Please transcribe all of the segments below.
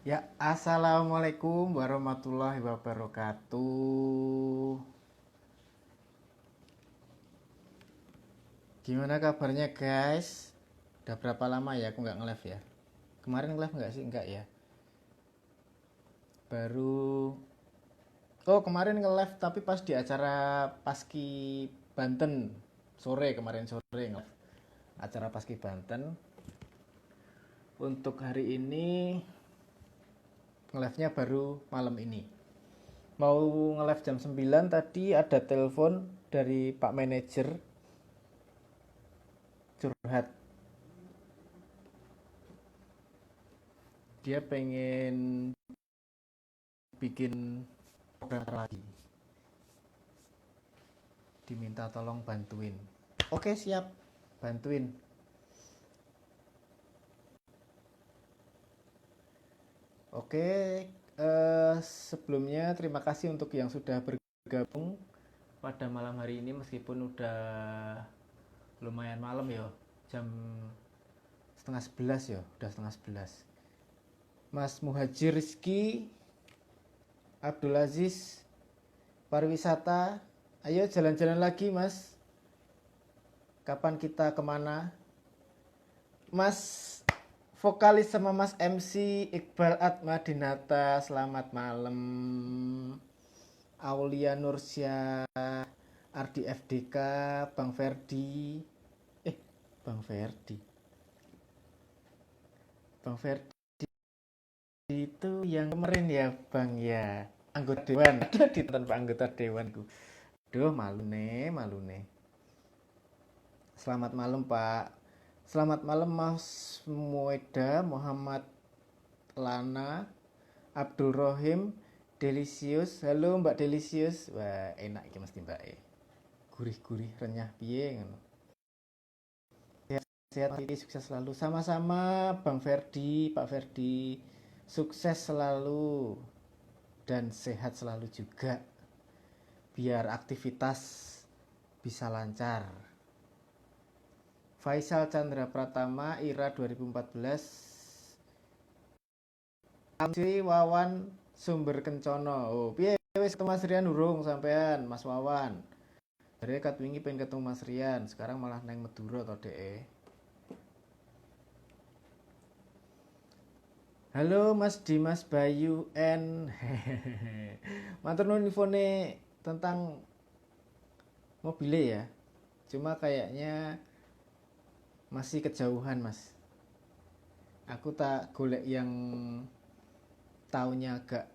Ya, assalamualaikum warahmatullahi wabarakatuh. Gimana kabarnya guys? Udah berapa lama ya aku nggak nge-live ya? Kemarin nge-live nggak sih? Nggak ya. Baru. Oh, kemarin nge-live tapi pas di acara Paski Banten sore, kemarin sore nge-live acara Paski Banten. Untuk hari ini nge-live-nya baru malam ini. Mau nge-live jam 9 tadi ada telepon dari Pak Manajer curhat. Dia pengen bikin program lagi, diminta tolong bantuin. Oke, siap, bantuin. Oke, sebelumnya terima kasih untuk yang sudah bergabung pada malam hari ini, meskipun udah lumayan malam ya, jam setengah 11 ya, udah setengah 11. Mas Muhajir Rizky, Abdul Aziz, pariwisata, ayo jalan-jalan lagi mas. Kapan kita kemana? Mas vokalis sama Mas MC Iqbal Atmadinata, selamat malam. Aulia Nursyah, Ardi FDK, Bang Ferdi. Eh, Bang Ferdi. Bang Ferdi itu yang kemarin ya, Bang ya. Anggota dewan. Ditonton Pak anggota dewanku. Duh, malu nih, malu nih. Selamat malam, Pak. Selamat malam, Mas Mueda, Muhammad Lana, Abdul Rohim, Delisius. Halo Mbak Delisius. Wah, enak iki mesti Mbak e. Gurih-gurih renyah piye ngono. Sehat ini sukses selalu. Sama-sama Bang Ferdi, Pak Ferdi. Sukses selalu dan sehat selalu juga. Biar aktivitas bisa lancar. Faisal Chandra Pratama, IRA 2014. Amsi Wawan Sumber Kencono. Oh, piye wis ketemu Mas Rian urung sampean, Mas Wawan. Dari kat wingi pengen ketemu Mas Rian, sekarang malah neng Madura to DE. Halo Mas Dimas Bayu N. Matur nuwun infone tentang mobilnya ya. Cuma kayaknya masih kejauhan, Mas. Aku tak golek yang tahunnya agak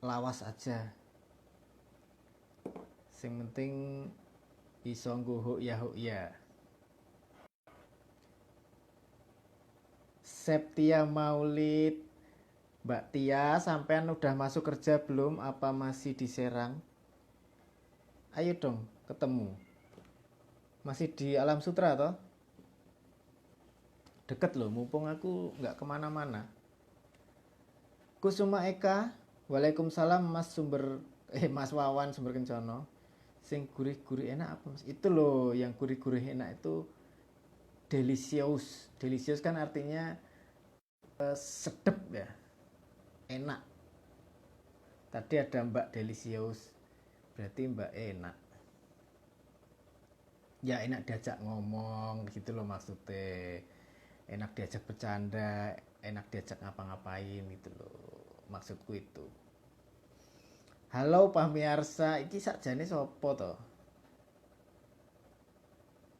lawas aja. Sing penting iso nggo ya. Septia Maulid, Mbak Tia, sampean udah masuk kerja belum? Apa masih di Serang? Ayo dong, ketemu. Masih di Alam Sutra toh? Deket loh, mumpung aku nggak kemana-mana. Kusuma Eka, Waalaikumsalam Mas Mas Wawan Sumber Kencono. Sing gurih-gurih enak apa Mas? Itu loh yang gurih-gurih enak itu delicious. Delicious kan artinya sedep ya, enak. Tadi ada Mbak Delicious, berarti Mbak enak. Ya enak diajak ngomong gitu loh maksudnya. Enak diajak bercanda, enak diajak ngapa-ngapain gitu loh. Maksudku itu. Halo Pahmiarsa, iki sakjane sopo to?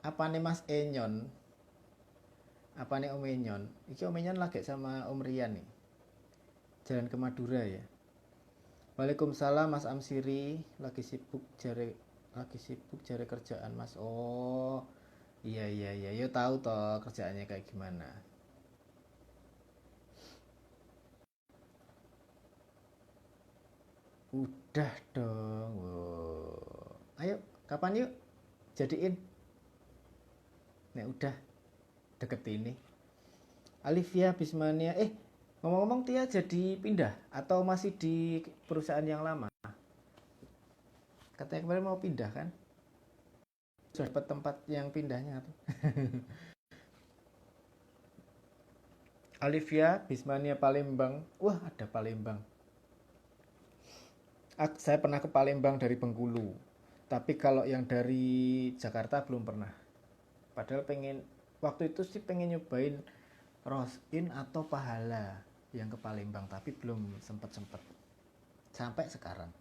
Apa nih Mas Enyon? Apa nih Om Enyon? Iki Om Enyon lagi sama Om Rian nih. Jalan ke Madura ya. Waalaikumsalam Mas Amsiri, lagi sibuk jare kerjaan Mas. Oh, iya iya iya, yo tahu toh kerjaannya kayak gimana. Udah dong. Wow. Ayo, kapan yuk? Jadiin. Nek udah deket ini. Alivia Bismania. Ngomong-ngomong Tia jadi pindah atau masih di perusahaan yang lama? Katanya kemarin mau pindah kan? Sudah dapat tempat yang pindahnya tuh. Olivia Bismania Palembang. Wah, ada Palembang. Saya pernah ke Palembang dari Bengkulu, tapi kalau yang dari Jakarta belum pernah. Padahal pengen, waktu itu sih pengen nyobain Rosin atau Pahala yang ke Palembang, tapi belum sempet sampai sekarang.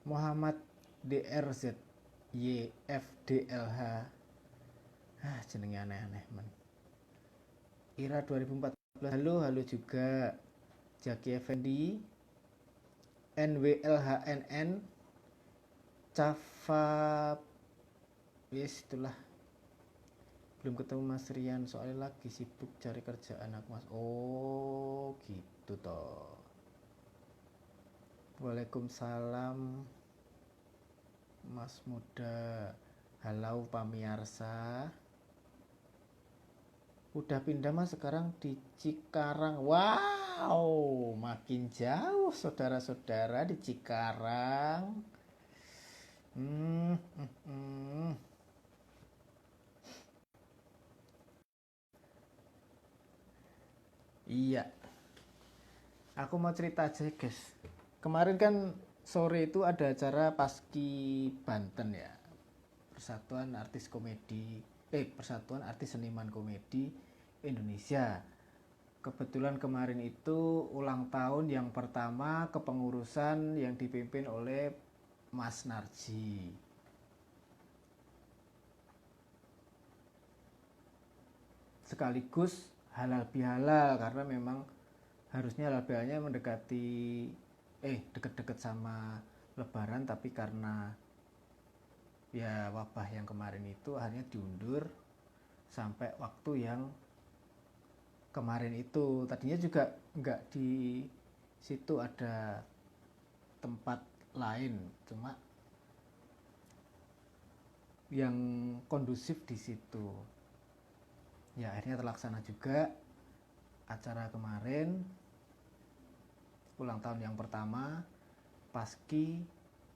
Muhammad DRZ YFDLH, jenenge aneh-aneh man. Ira 2014, halo juga. Jaki Effendi, NWLHNN, Cafa, yes itulah. Belum ketemu Mas Rian, soalnya lagi sibuk cari kerjaan aku Mas. Oh gitu toh. Waalaikumsalam Mas Muda. Halo pamiarsa. Udah pindah Mas sekarang di Cikarang. Wow, makin jauh saudara-saudara di Cikarang. Iya, aku mau cerita aja guys. Kemarin kan sore itu ada acara Paski Banten ya. Persatuan Artis Komedi, Persatuan Artis Seniman Komedi Indonesia. Kebetulan kemarin itu ulang tahun yang pertama kepengurusan yang dipimpin oleh Mas Narji. Sekaligus halal bihalal karena memang harusnya halal bihalalnya mendekati deket-deket sama Lebaran, tapi karena ya wabah yang kemarin itu akhirnya diundur sampai waktu yang kemarin itu. Tadinya juga nggak di situ, ada tempat lain, cuma yang kondusif di situ. Ya akhirnya terlaksana juga acara kemarin ulang tahun yang pertama Paski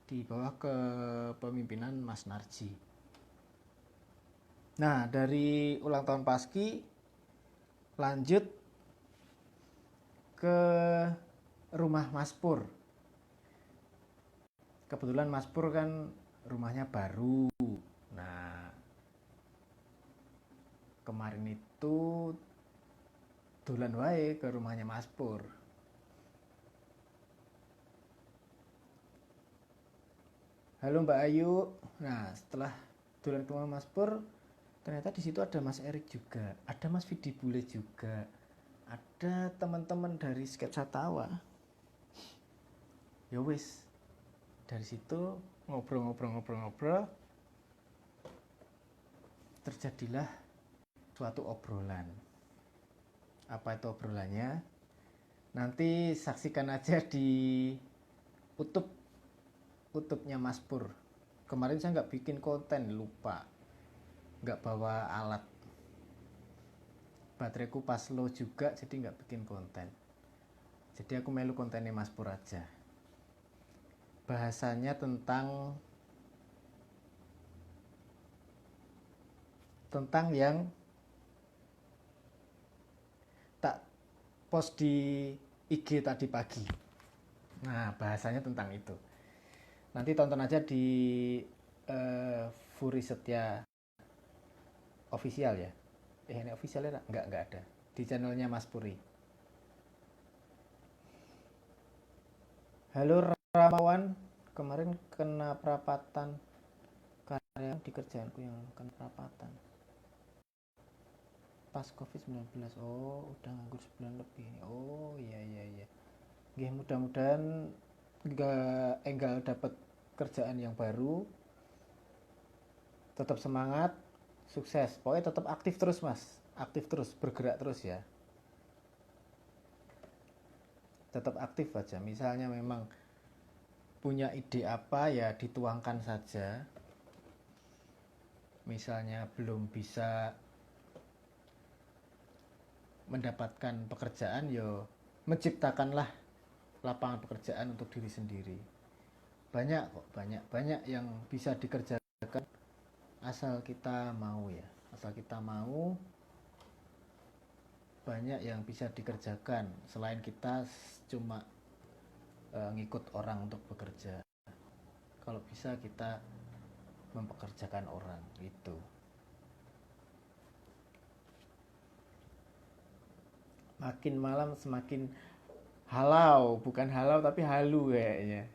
di bawah kepemimpinan Mas Narji. Nah, dari ulang tahun Paski lanjut ke rumah Mas Pur. Kebetulan Mas Pur kan rumahnya baru. Nah, kemarin itu dolan wae ke rumahnya Mas Pur. Halo Mbak Ayu. Nah, setelah dolan ke rumah Mas Pur, ternyata di situ ada Mas Erik juga, ada Mas Vidi Bule juga, ada teman-teman dari Sketsa Tawa. Ya wis, dari situ ngobrol, terjadilah suatu obrolan. Apa itu obrolannya? Nanti saksikan aja di YouTube-nya Mas Pur. Kemarin saya nggak bikin konten, lupa, nggak bawa alat, bateraiku pas low juga, jadi nggak bikin konten. Jadi aku melu kontennya Mas Pur aja. Bahasanya tentang yang tak post di IG tadi pagi. Nah, bahasanya tentang itu. Nanti tonton aja di Furi Setia official ya. Ini officialnya nggak ada. Di channelnya Mas Puri. Halo Ramawan, kemarin kena perapatan karya di kerjaanku yang kena perapatan pas COVID-19. Oh, udah nganggur sebulan lebih. Oh, iya. Nggih, mudah-mudahan enggal dapat kerjaan yang baru. Tetap semangat, sukses. Pokoknya tetap aktif terus, Mas. Aktif terus, bergerak terus ya. Tetap aktif aja. Misalnya memang punya ide apa ya dituangkan saja. Misalnya belum bisa mendapatkan pekerjaan, yo menciptakanlah lapangan pekerjaan untuk diri sendiri. Banyak kok, banyak yang bisa dikerjakan asal kita mau ya. Asal kita mau banyak yang bisa dikerjakan selain kita cuma ngikut orang untuk bekerja. Kalau bisa kita mempekerjakan orang itu. Makin malam semakin halau, bukan halau tapi halu kayaknya.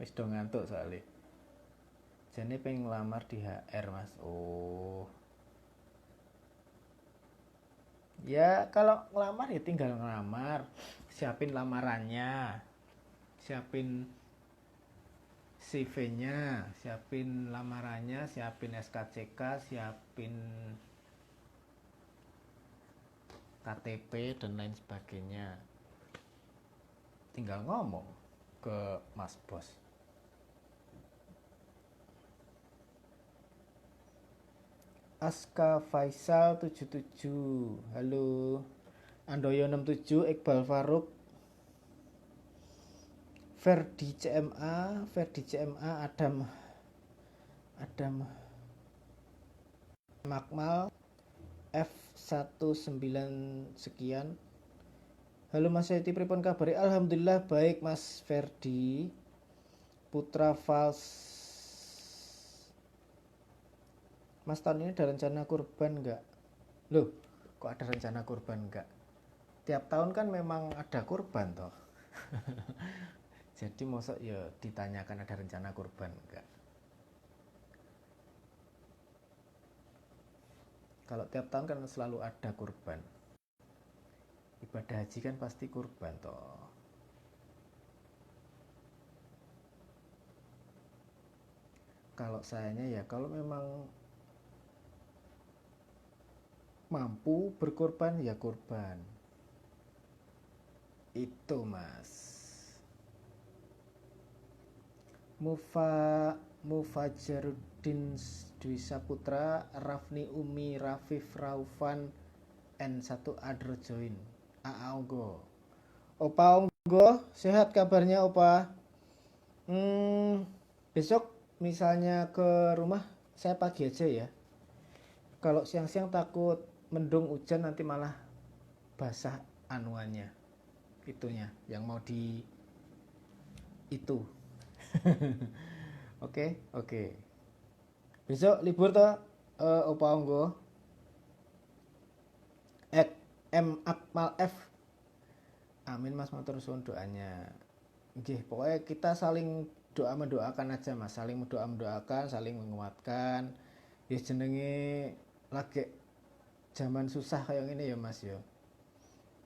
Wis do ngantuk soalnya. Jane pengen ngelamar di HR, Mas. Oh. Ya kalau ngelamar ya tinggal ngelamar. Siapin lamarannya. Siapin CV-nya, siapin lamarannya, siapin SKCK, siapin KTP dan lain sebagainya. Tinggal ngomong ke Mas Bos. Aska Faisal 77. Halo. Andoyo 67, Iqbal Faruk, Ferdi CMA, Adam Makmal, F19 sekian. Halo Mas Yeti, pripun kabari? Alhamdulillah baik Mas Ferdi. Putra Fals. Mas tahun ini ada rencana kurban enggak? Loh, kok ada rencana kurban enggak? Tiap tahun kan memang ada kurban toh. Jadi mosok ya ditanyakan ada rencana kurban enggak? Kalau tiap tahun kan selalu ada kurban. Ibadah haji kan pasti kurban toh. Kalau sayanya ya kalau memang mampu berkorban ya kurban. Itu Mas. Mufajaruddin Dwi Saputra, Rafni Umi, Rafif Raufan, N1 Adro join. AA Onggo. Opa Onggo, sehat kabarnya Opa? Besok misalnya ke rumah saya pagi aja ya. Kalau siang-siang takut mendung hujan nanti malah basah anuannya. Itunya yang mau di itu. Oke. Besok libur toh Opa Onggo. M Akmal F. Amin Mas, matur suwun doanya. Nggih, pokoknya kita saling mendoakan aja Mas, saling mendoakan, saling menguatkan. Ya jenenge lagi zaman susah kayak gini ya Mas ya.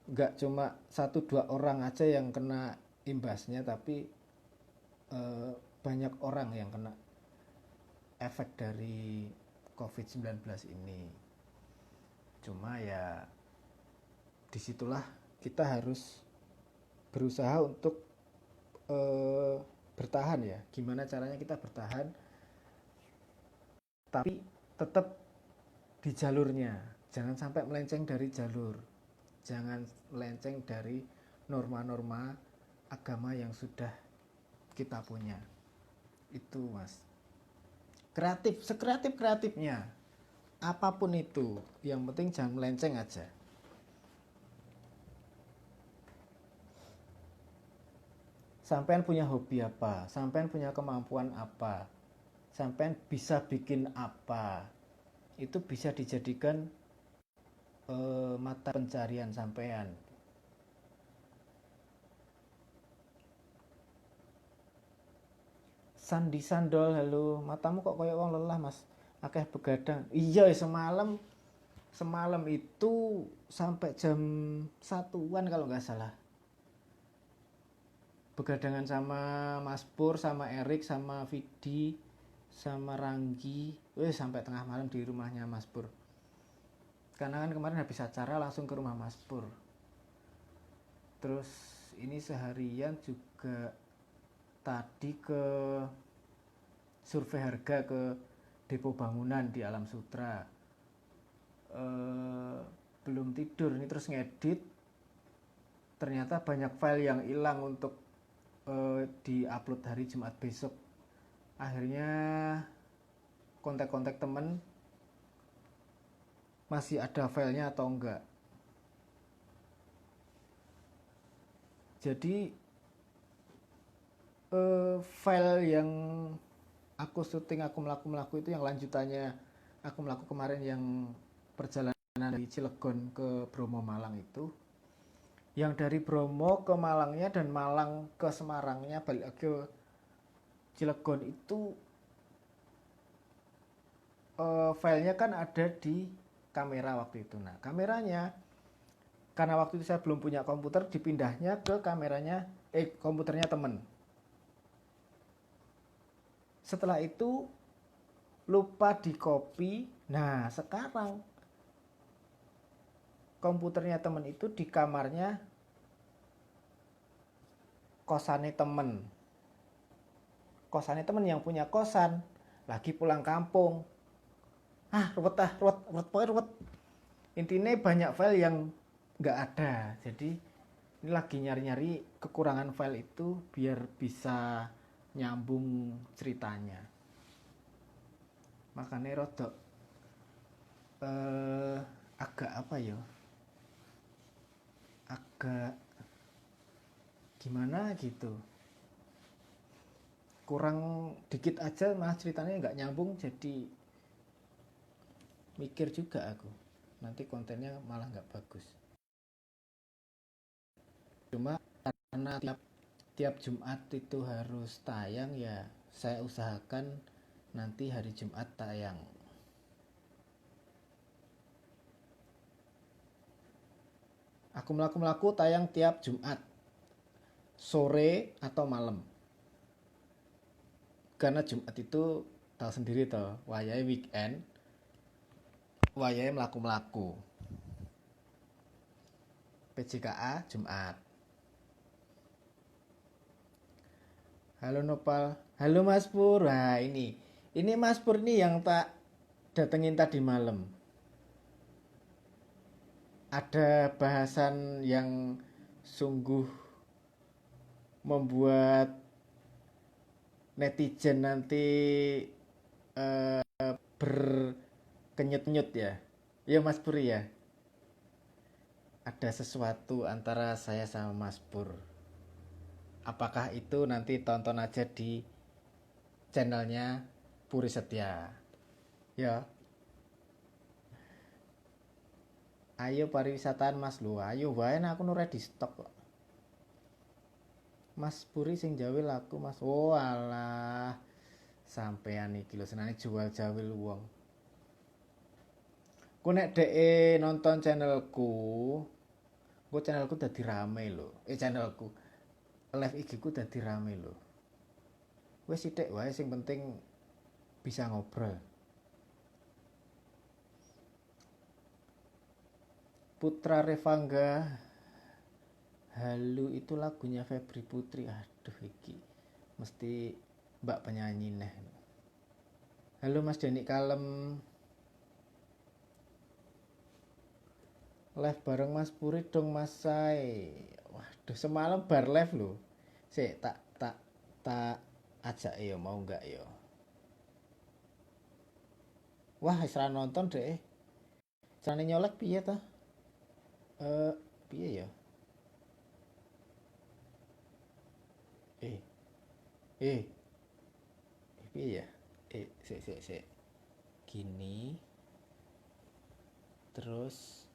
Enggak cuma 1-2 orang aja yang kena imbasnya, tapi banyak orang yang kena efek dari COVID-19 ini. Cuma ya disitulah kita harus berusaha untuk bertahan ya. Gimana caranya kita bertahan tapi tetap di jalurnya. Jangan sampai melenceng dari jalur. Jangan melenceng dari norma-norma agama yang sudah kita punya. Itu Mas. Kreatif, sekreatif-kreatifnya. Apapun itu, yang penting jangan melenceng aja. Sampean punya hobi apa? Sampean punya kemampuan apa? Sampean bisa bikin apa? Itu bisa dijadikan mata pencarian sampean. Sandi Sandol, halo. Matamu kok kayak wong lelah Mas? Akeh begadang. Iya, semalam itu sampai jam 1-an kalau nggak salah. Begadangan sama Mas Pur, sama Erik, sama Vidi, sama Ranggi. Sampai tengah malam di rumahnya Mas Pur. Karena kan kemarin habis acara langsung ke rumah Mas Pur. Terus ini seharian juga tadi ke survei harga ke depo bangunan di Alam Sutra. Belum tidur ini, terus ngedit. Ternyata banyak file yang hilang untuk di-upload hari Jumat besok. Akhirnya kontak-kontak temen, masih ada filenya atau enggak. Jadi file yang aku syuting, aku melaku itu yang lanjutannya aku melaku kemarin yang perjalanan dari Cilegon ke Bromo Malang itu, yang dari Bromo ke Malangnya dan Malang ke Semarangnya balik ke Cilegon itu filenya kan ada di kamera waktu itu. Nah kameranya, karena waktu itu saya belum punya komputer, dipindahnya ke kameranya komputernya temen. Setelah itu lupa di copy. Nah sekarang komputernya temen itu di kamarnya kosannya temen yang punya kosan lagi pulang kampung. Ruwet. Intinya banyak file yang nggak ada. Jadi ini lagi nyari-nyari kekurangan file itu biar bisa nyambung ceritanya. Makanya rodok agak apa ya, agak gimana gitu, kurang dikit aja malah ceritanya nggak nyambung. Jadi mikir juga aku, nanti kontennya malah nggak bagus. Cuma karena tiap Jumat itu harus tayang, ya saya usahakan nanti hari Jumat tayang. Aku melaku tayang tiap Jumat sore atau malam. Karena Jumat itu tahu sendiri toh, wayahe weekend, wayahe melaku. PJKA Jumat. Halo Nopal, halo Mas Pur. Nah ini Mas Pur nih yang tak datengin tadi malam. Ada bahasan yang sungguh membuat netizen nanti berkenyut-nyut ya. Ya Mas Pur ya. Ada sesuatu antara saya sama Mas Pur. Apakah itu nanti tonton aja di channelnya Puri Setia. Ya. Ayo pariwisataan Mas lu. Ayo wae aku nu ready stock kok. Mas Puri sing jawi laku Mas. Oh alah. Sampean iki lho senane jual jawil wong. Ku nek dhek nonton channelku, ku channelku dadi rame lho. Channelku live IG ku dadi rame lho. Wes sithik wae sing penting bisa ngobrol. Putra Revangga, Halu itu lagunya Febri Putri. Aduh iki mesti mbak penyanyi nih. Halo Mas Deni Kalem, live bareng Mas Puri dong Mas Say. Waduh semalam bar live loh. Sik tak ajak ya, mau nggak ya? Wah isra nonton deh. Carane nyolek piye ta? Piye ya? Eh, eh, piye ya? Sik. Gini. Terus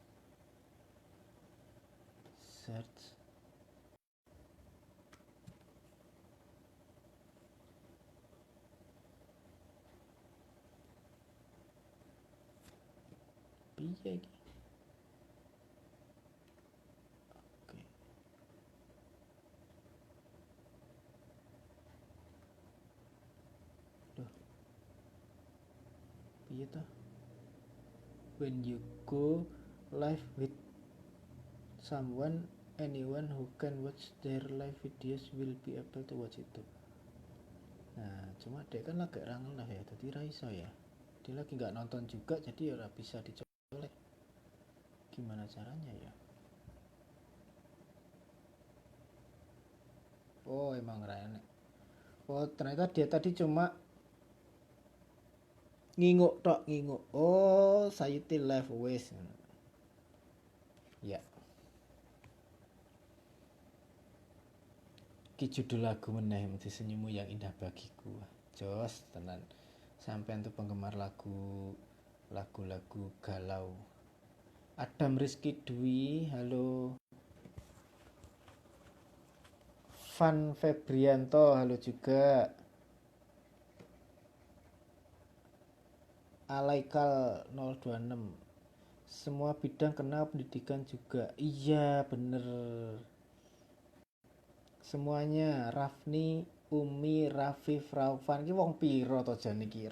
search. Piye iki? Oke. Duh, piye ta? When you go live with someone, anyone who can watch their live videos will be able to watch itu. Nah cuma dia kan lagi rangen lah ya, jadi raiso ya. Dia lagi nggak nonton juga, jadi ya bisa dicolek. Gimana caranya ya? Oh emang rene. Oh ternyata dia tadi cuma nginguk tok. Oh sayuti live wes. Ya. Iki judul lagu meneh mesti senyummu yang indah bagiku. Wah, jos tenan. Sampean tuh penggemar lagu-lagu galau. Adam Rizky Dwi, halo. Van Febrianto, halo juga. Alaikal 026. Semua bidang kena, pendidikan juga. Iya, bener. Semuanya. Rafni, Umi, Rafif, Raufan. Ini wong piro to jan iki?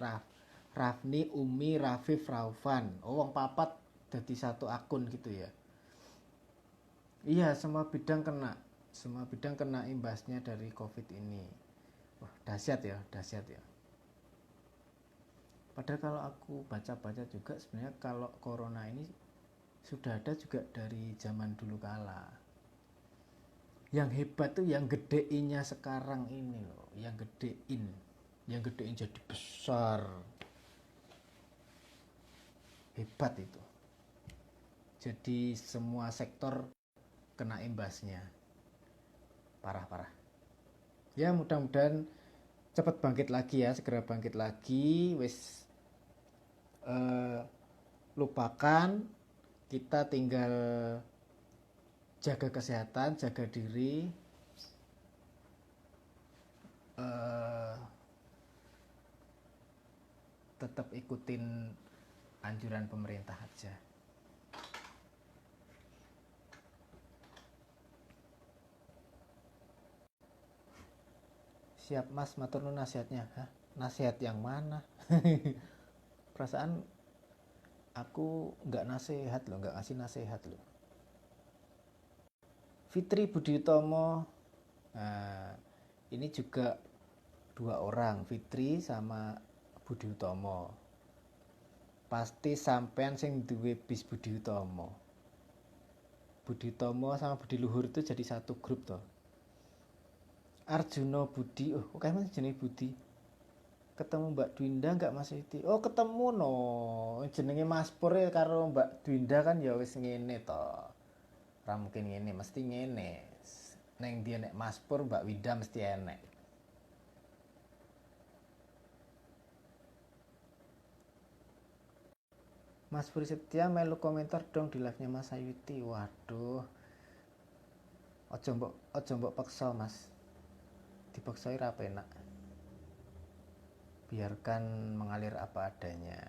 Rafni, Umi, Rafif, Raufan. Oh, wong papat jadi satu akun gitu ya. Iya, semua bidang kena. Semua bidang kena imbasnya dari COVID ini. Wah, dahsyat ya, dahsyat ya. Padahal kalau aku baca-baca juga sebenarnya kalau corona ini sudah ada juga dari zaman dulu kala. Yang hebat tuh yang gedeinnya sekarang ini loh, yang gedein jadi besar. Hebat itu. Jadi semua sektor kena imbasnya. Parah. Ya mudah-mudahan cepat bangkit lagi ya, segera bangkit lagi. Wis lupakan, kita tinggal jaga kesehatan, jaga diri, tetap ikutin anjuran pemerintah aja. Siap mas, matur nuwun nasihatnya. Hah? Nasihat yang mana? Perasaan aku nggak nasihat loh, nggak ngasih nasihat loh. Fitri Budi Utomo, nah, ini juga 2 orang, Fitri sama Budi Utomo. Pasti sampean sing duwe bis Budi Utomo. Budi Utomo sama Budi Luhur itu jadi satu grup toh. Arjuno Budi, oh kayak masih jenenge Budi. Ketemu Mbak Dwinda nggak Mas Siti? Oh ketemu no, jenenge Mas Pur karo Mbak Dwinda kan ya wis ngene toh. Ra mungkin ngene, mesti ngene. Neng dia nek Mas Pur, Mbak Winda mesti enek. Mas Puri Setia melu komentar dong di live-nya Mas Ayuti. Waduh. Ojo mbok paksa Mas. Dipaksai ra penak. Biarkan mengalir apa adanya.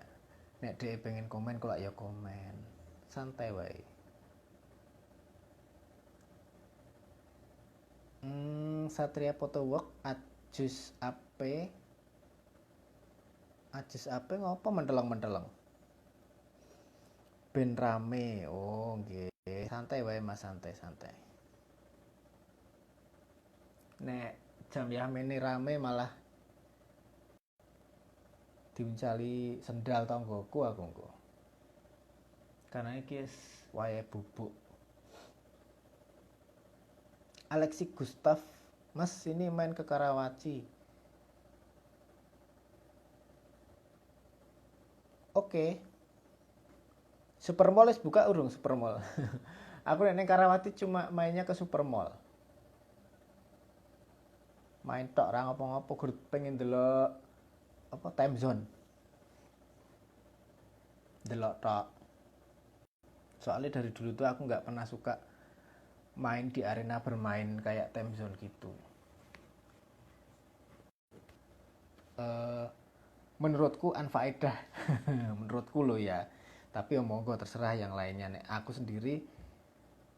Nek dia pengen komen kok ya komen. Santai wae. Satria Photowalk Ajus Ape ngopo mendeleng-mendeleng. Ben rame. Oh nggih. Santai wae Mas, santai. Nek jam Yamene rame malah diuncali sendal tanggoku aku engko. Karena iki wayahe bubuk. Alexi Gustaf, Mas ini main ke Karawaci. Oke. Supermall wis buka urung Supermall. Aku nek Karawaci cuma mainnya ke Supermall. Main tok ra ngopo-ngopo gur pengen delok apa time zone. Delok tok. Soalnya dari dulu tuh aku nggak pernah suka main di arena bermain kayak time zone gitu. Menurutku anfaedah. Menurutku loh ya. Tapi ya monggo terserah yang lainnya. Nek aku sendiri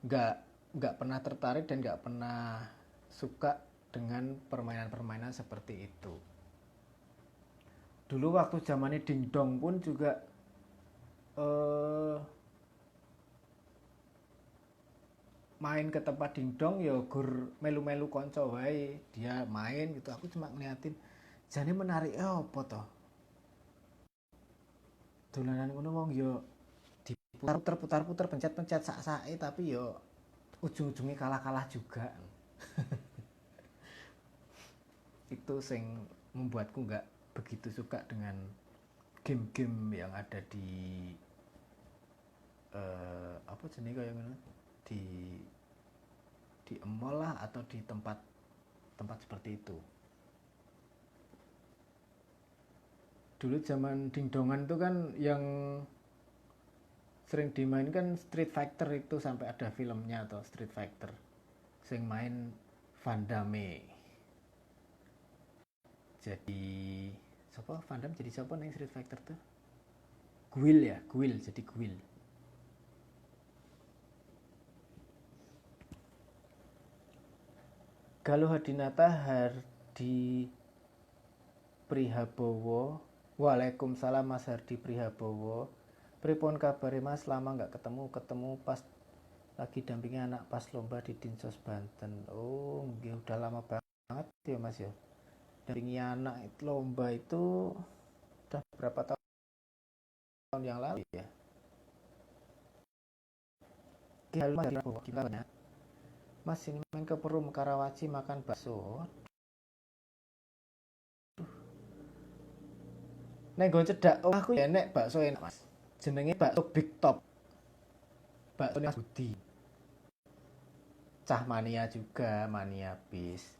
nggak pernah tertarik dan nggak pernah suka dengan permainan-permainan seperti itu. Dulu waktu zamannya dingdong pun juga main ke tempat dingdong ya gur melu-melu konco wae, dia main gitu, aku cuma ngeliatin jane menarik apa toh dolanan ngono wong yo diputar-putar pencet-pencet sak-sake tapi yo ujung-ujungnya kalah-kalah juga. Itu sing membuatku nggak begitu suka dengan game-game yang ada di apa jenis kayak ngono di mall lah atau di tempat tempat seperti itu. Dulu zaman dingdongan itu kan yang sering dimainkan Street Fighter itu, sampai ada filmnya atau Street Fighter sing main Van Damme. Jadi siapa Van Damme jadi siapa nih Street Fighter tuh? Guile jadi Guile. Galuh Hadinata Hardi Prihabowo. Waalaikumsalam Mas Hardi Prihabowo. Pripun kabare Mas, lama nggak ketemu pas lagi dampingi anak pas lomba di Dinsos Banten. Oh nggih, udah lama banget ya Mas ya. Dampingi anak itu lomba itu udah berapa tahun yang lalu ya. Gimana? Mas ini main ke Perum Karawaci makan bakso. Nek nggo cedak aku ya nek bakso enak Mas. Jenenge bakso Big Top. Bakso Mas Budi. Cah mania juga, mania bis.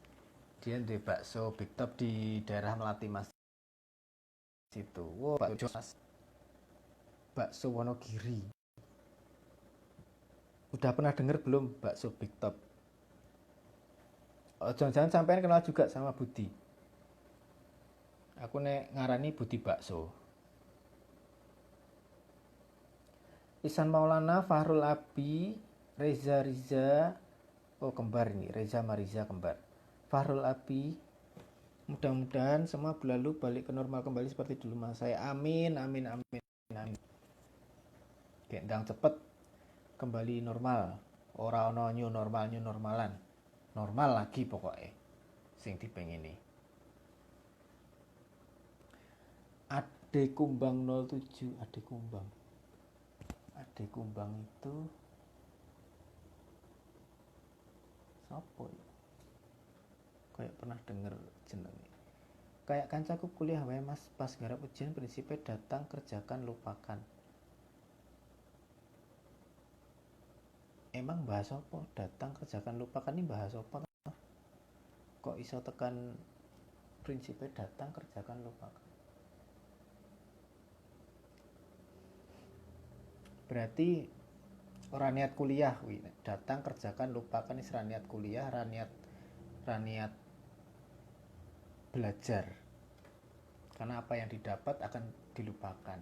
Dia di bakso Big Top di daerah Melati Mas. Situ. Wow, bakso Mas. Bakso Wonogiri. Udah pernah denger belum bakso Big Top? Oh, jangan-jangan sampean kenal juga sama Budi. Aku nek ngarani Budi Bakso. Ihsan Maulana, Fahrul Abi, Reza Riza. Oh kembar ini, Reza Mariza kembar. Fahrul Abi. Mudah-mudahan semua berlalu balik ke normal kembali seperti dulu Mas saya. Amin, amin, amin, amin. Gendang cepet kembali normal. Ora ono new normalan. Normal lagi pokoknya. Sing dipengini. Ade Kumbang 07, Ade Kumbang. Ade Kumbang itu siapa ya? Kayak pernah denger jenenge. Kayak kancaku kuliah wae Mas, pas garap ujian prinsipnya datang kerjakan lupakan. Emang bahas apa? Datang kerjakan lupakan ini bahas apa? Kok iso tekan prinsipnya datang kerjakan lupakan? Berarti orang niat kuliah, datang kerjakan lupakan ini niat kuliah, raniat belajar. Karena apa yang didapat akan dilupakan.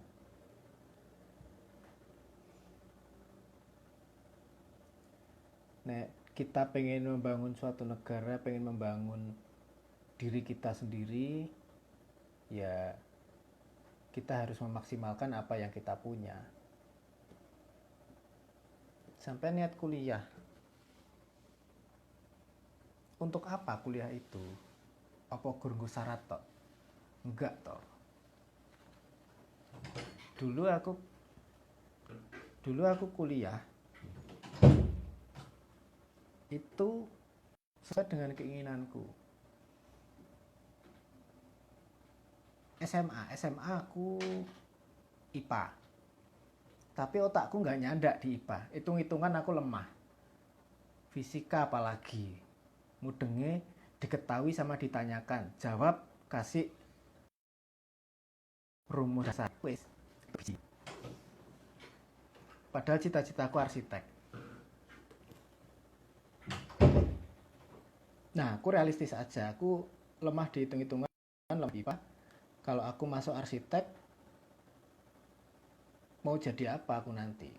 Nek kita pengen membangun suatu negara, pengen membangun diri kita sendiri, ya kita harus memaksimalkan apa yang kita punya. Sampai niat kuliah. Untuk apa kuliah itu? Apa gurunggu syarat toh? Enggak toh. Dulu aku kuliah itu sesuai dengan keinginanku. SMA aku IPA. Tapi otakku nggak nyandak di IPA. Hitung-hitungan aku lemah. Fisika apalagi. Mudenge diketahui sama ditanyakan. Jawab, kasih rumus dasar. Wes. Padahal cita-citaku arsitek. Nah, aku realistis aja. Aku lemah di hitung-hitungan, lemah di IPA. Kalau aku masuk arsitek, mau jadi apa aku nanti?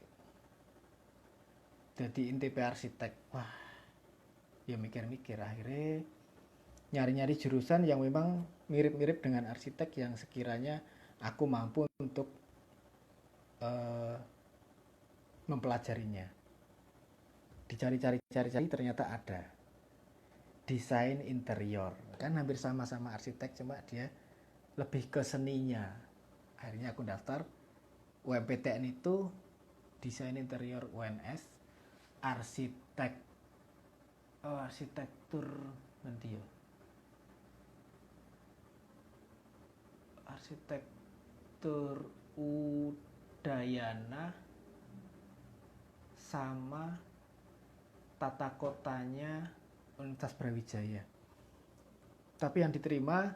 Jadi INTP arsitek. Wah, ya mikir-mikir. Akhirnya nyari-nyari jurusan yang memang mirip-mirip dengan arsitek yang sekiranya aku mampu untuk mempelajarinya. Dicari-cari ternyata ada desain interior, kan hampir sama-sama arsitek, cuma dia lebih ke seninya. Akhirnya aku daftar UMPTN itu desain interior UNS, arsitektur nanti ya, arsitektur Udayana sama tata kotanya Universitas Brawijaya. Tapi yang diterima,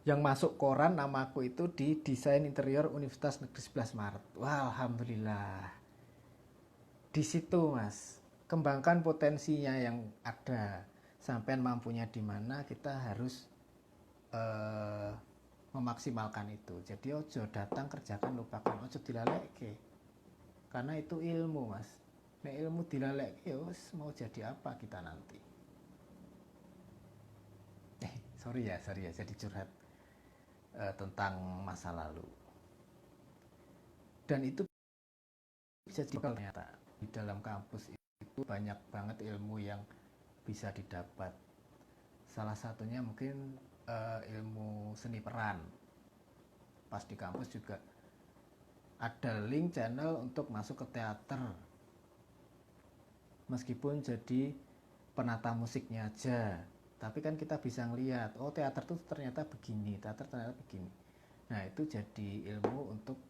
yang masuk koran namaku itu di desain interior Universitas Negeri 11 Maret. Wah, alhamdulillah. Di situ Mas, kembangkan potensinya yang ada. Sampean mampunya di mana, kita harus memaksimalkan itu. Jadi ojo datang kerjakan lupakan, ojo dilaleke. Karena itu ilmu Mas. Nek ilmu dilaleke, mau jadi apa kita nanti? Sorry ya, jadi curhat tentang masa lalu. Dan itu bisa ternyata di dalam kampus itu banyak banget ilmu yang bisa didapat. Salah satunya mungkin ilmu seni peran. Pas di kampus juga ada link channel untuk masuk ke teater. Meskipun jadi penata musiknya aja, tapi kan kita bisa ngelihat, oh teater tuh ternyata begini, teater ternyata begini. Nah itu jadi ilmu untuk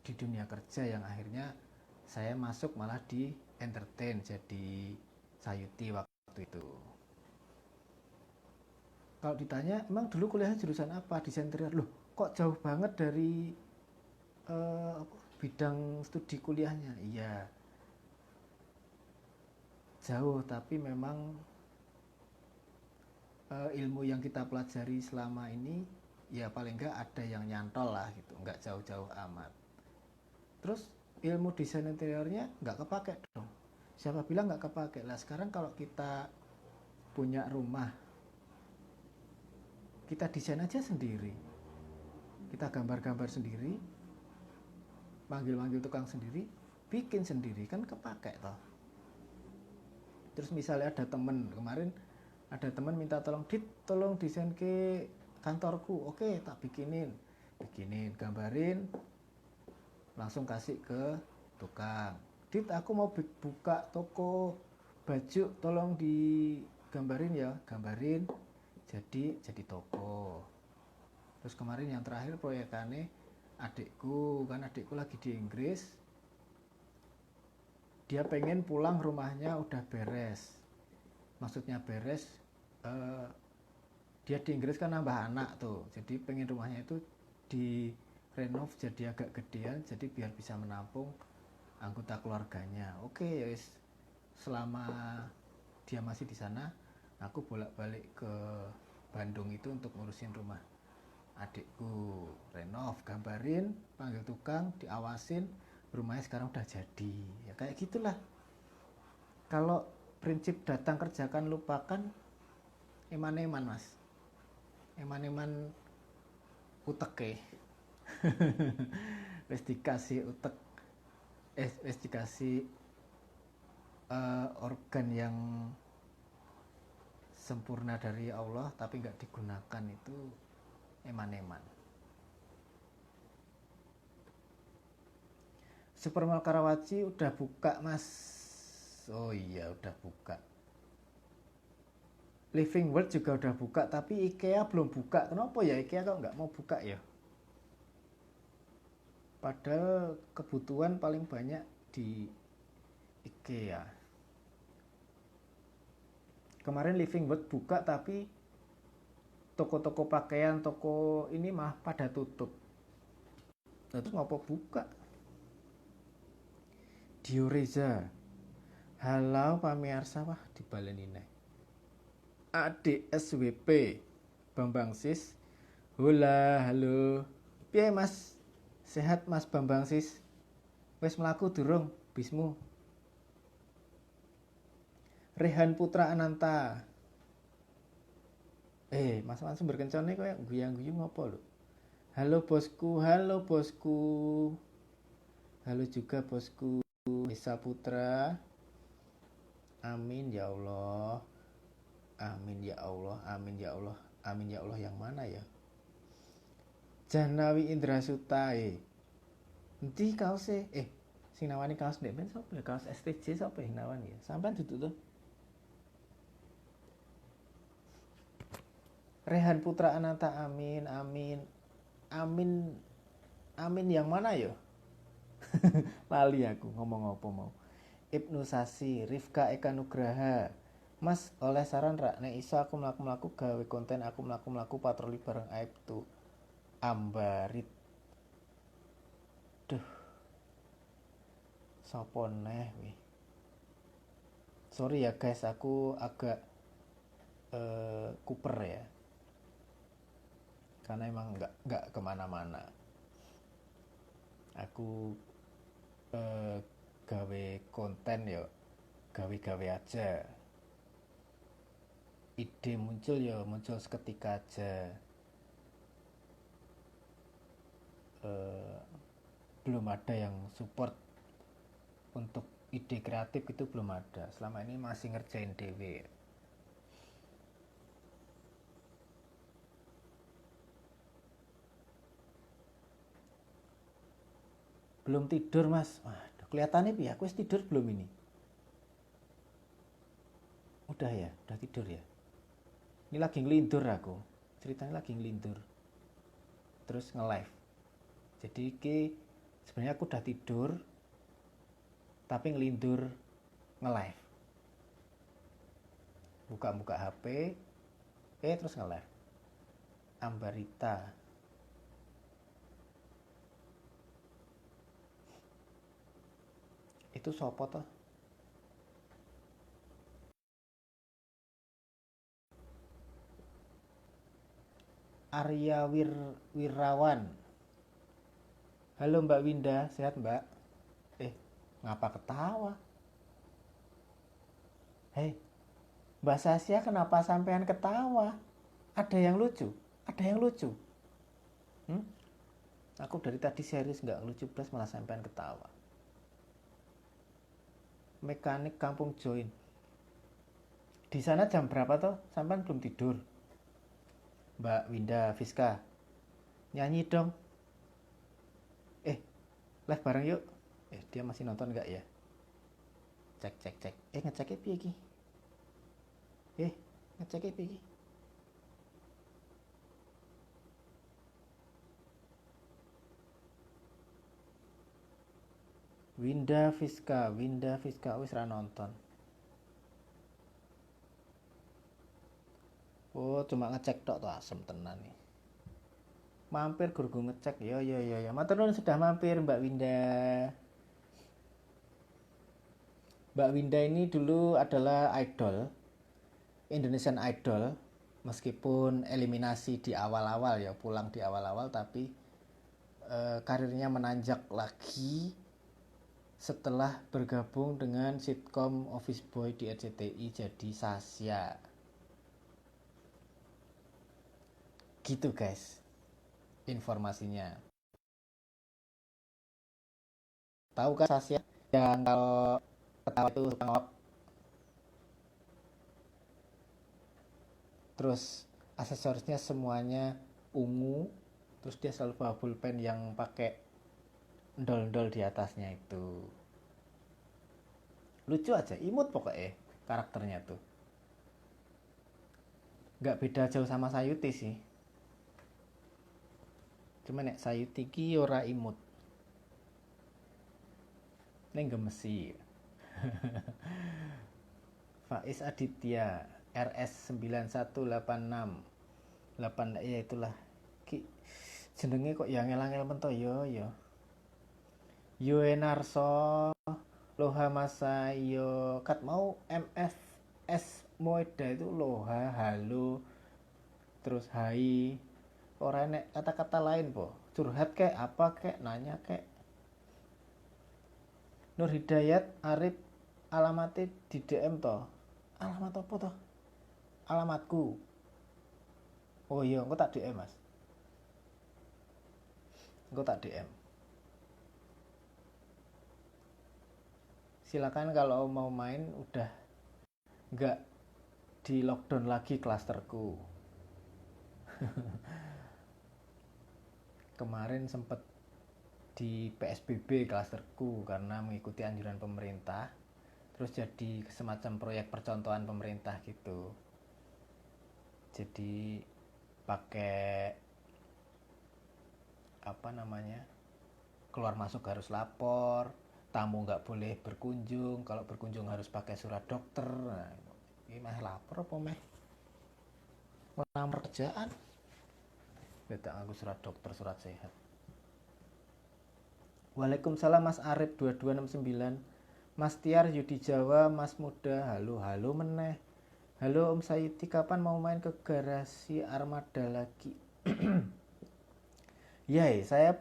di dunia kerja yang akhirnya saya masuk malah di entertain, jadi sayuti waktu itu. Kalau ditanya, emang dulu kuliahnya jurusan apa? Desain interior. Loh, kok jauh banget dari bidang studi kuliahnya? Iya, jauh, tapi memang ilmu yang kita pelajari selama ini ya paling enggak ada yang nyantol lah gitu, enggak jauh-jauh amat. Terus ilmu desain interiornya enggak kepake dong. Siapa bilang enggak kepake? Lah sekarang kalau kita punya rumah, kita desain aja sendiri, kita gambar-gambar sendiri, manggil-manggil tukang sendiri, bikin sendiri, kan kepake toh. Terus misalnya ada temen, kemarin ada temen minta tolong, Dit tolong desain ke kantorku. Oke, tak bikinin, gambarin, langsung kasih ke tukang. Dit aku mau buka toko baju, tolong digambarin ya. Gambarin, jadi toko. Terus kemarin yang terakhir proyekannya adikku, kan adikku lagi di Inggris, dia pengen pulang rumahnya udah beres. Maksudnya beres, dia di Inggris kan nambah anak tuh, jadi pengen rumahnya itu di renov jadi agak gedean, jadi biar bisa menampung anggota keluarganya. Oke, guys, selama dia masih di sana, aku bolak-balik ke Bandung itu untuk ngurusin rumah adikku, renov, gambarin, panggil tukang, diawasin, rumahnya sekarang udah jadi. Ya kayak gitulah. Kalau prinsip datang kerjakan lupakan, eman-eman Mas, eman-eman utek wes dikasih utek, wes dikasih organ yang sempurna dari Allah tapi nggak digunakan, itu eman-eman. Supermall Karawaci udah buka Mas. Oh iya udah buka. Living World juga udah buka, tapi IKEA belum buka. Kenapa ya IKEA kok nggak mau buka ya? Padahal kebutuhan paling banyak di IKEA. Kemarin Living World buka, tapi toko-toko pakaian, toko ini mah pada tutup. Nah, terus ngapa buka? Dioreza, halau pamirsa, wah dibaleni nih. ADSWP Bambang Sis. Hola, halo. Piye Mas? Sehat Mas Bambang Sis? Wes mlaku durung bismu? Rehan Putra Ananta. Mas sumber kencane koyo guyang-guyung apa lho? Halo bosku, halo bosku. Halo juga bosku. Desa Putra. Amin ya Allah. Amin ya Allah, amin ya Allah, amin ya Allah yang mana ya? Janawi Indrasuta Nanti kaos sing nawani kaos ndek ben sapa ya? Kaos STJ sapa yang nawani ya? Sampean duduk tuh. Rehan Putra Ananta, amin, amin. Amin. Amin yang mana ya? Lali aku ngomong apa mau. Ibnu Sasi, Rifka Eka Nugraha, Mas oleh saran rak nek iso aku mlaku-mlaku gawe konten aku mlaku-mlaku patroli bareng Aibtu Ambarit. Duh, sopo neh wih. Sorry ya guys, aku agak kuper ya, karena emang nggak kemana-mana. Aku eh, gawe konten yo, gawe-gawe aja. Ide muncul ya muncul seketika aja. Eh, belum ada yang support untuk ide kreatif, itu belum ada. Selama ini masih ngerjain dewe. Belum tidur mas. Waduh, kelihatannya piye aku wis tidur belum ini? Udah ya, udah tidur ya. Ini lagi ngelindur aku. Ceritanya lagi ngelindur. Terus nge-live. Jadi ki sebenarnya aku udah tidur tapi ngelindur nge-live. Buka-buka HP, terus nge-live. Ambarita. Itu sopo toh? Arya Wirawan. Halo Mbak Winda, sehat Mbak? Ngapa ketawa? Hei, Mbak Sasya kenapa sampean ketawa? Ada yang lucu? Ada yang lucu? Hmm? Aku dari tadi serius nggak lucu plus malah sampean ketawa. Mekanik Kampung Join. Di sana jam berapa toh? Sampean belum tidur? Mbak Winda Fiska. Nyanyi dong. Eh, live bareng yuk. Dia masih nonton nggak ya? Cek cek cek. Ngeceknya piye ki? Ngeceknya piye ki? Winda Fiska wis ra nonton. Oh, cuma ngecek tok tuh, asem tenan nih. Mampir gurgu ngecek. Yo. Matur nuwun sudah mampir Mbak Winda. Mbak Winda ini dulu adalah idol, Indonesian Idol, meskipun eliminasi di awal-awal ya, pulang di awal-awal, tapi karirnya menanjak lagi setelah bergabung dengan sitkom Office Boy di RCTI jadi Sasya. Gitu guys informasinya. Tahu kan Sasya yang kalau ketawa itu ngawak, terus aksesorisnya semuanya ungu, terus dia selalu bawa pulpen yang pakai ndol-ndol di atasnya itu. Lucu aja, imut pokoknya karakternya tuh. Nggak beda jauh sama Sayuti sih. Cuma nek Sayuti ki ora imut. Neng gemesi. Faiz Aditya RS 9186 8 ya itulah ki jenenge kok yang ngel-ngel mento yo Yoenarso Loha Masayo kat mau MFS Moeda itu Loha halo terus hai orang nek kata-kata lain po curhat kek apa kek nanya kek. Nur Hidayat Arif alamatnya di DM toh. Alamat apa toh? Alamatku. Oh iya, engko tak DM, Mas. Engko tak DM. Silakan kalau mau main udah nggak di lockdown lagi klasterku. Kemarin sempet di PSBB klasterku karena mengikuti anjuran pemerintah. Terus jadi semacam proyek percontohan pemerintah gitu. Jadi pakai apa namanya? Keluar masuk harus lapor, tamu nggak boleh berkunjung, kalau berkunjung harus pakai surat dokter. Nah, Iki meh lapor apa meh ngelamar kerjaan? Beda aku surat dokter, surat sehat. Waalaikumsalam Mas Arif 2269. Mas Tiar Yudi Jawa, Mas Muda, halo meneh. Halo Om Sayiti, kapan mau main ke garasi Armada lagi? Iya, saya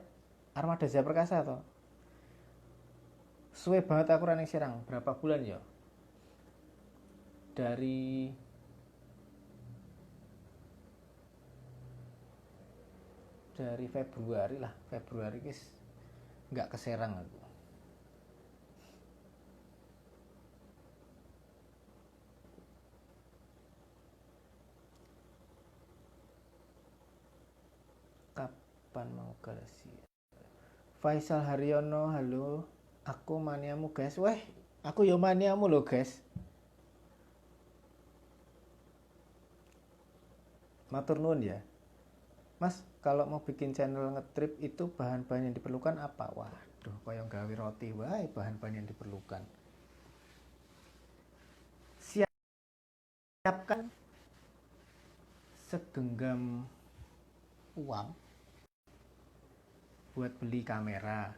Armada Jaya Perkasa toh. Suwe banget aku running Serang, berapa bulan ya? Dari Februari lah, Februari guys, nggak ke Serang aku. Kapan mau garasi? Faisal Haryono, halo. Aku maniamu guys. Weh, aku yo maniamu loh guys. Matur nuwun ya. Mas, kalau mau bikin channel ngetrip itu bahan-bahan yang diperlukan apa? Waduh, koyo gawe roti wae bahan-bahan yang diperlukan. Siapkan segenggam uang buat beli kamera.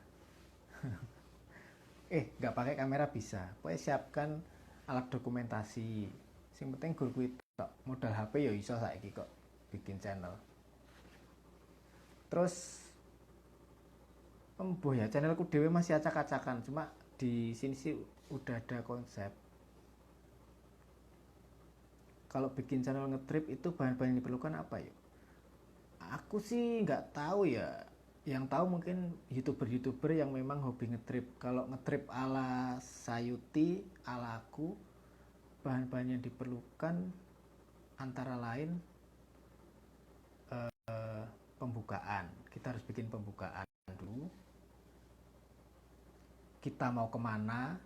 Nggak pakai kamera bisa. Pokoknya siapkan alat dokumentasi. Sing penting gur kuwi tok. Modal HP ya iso saiki kok bikin channel. Terus embuh ya, channelku dewe masih acak-acakan, cuma di sini sih udah ada konsep. Kalau bikin channel ngetrip itu bahan-bahan yang diperlukan apa ya? Aku sih nggak tahu ya. Yang tahu mungkin youtuber-youtuber yang memang hobi ngetrip. Kalau ngetrip ala Sayuti, ala aku, bahan-bahan yang diperlukan antara lain pembukaan. Kita harus bikin pembukaan dulu. Kita mau kemana,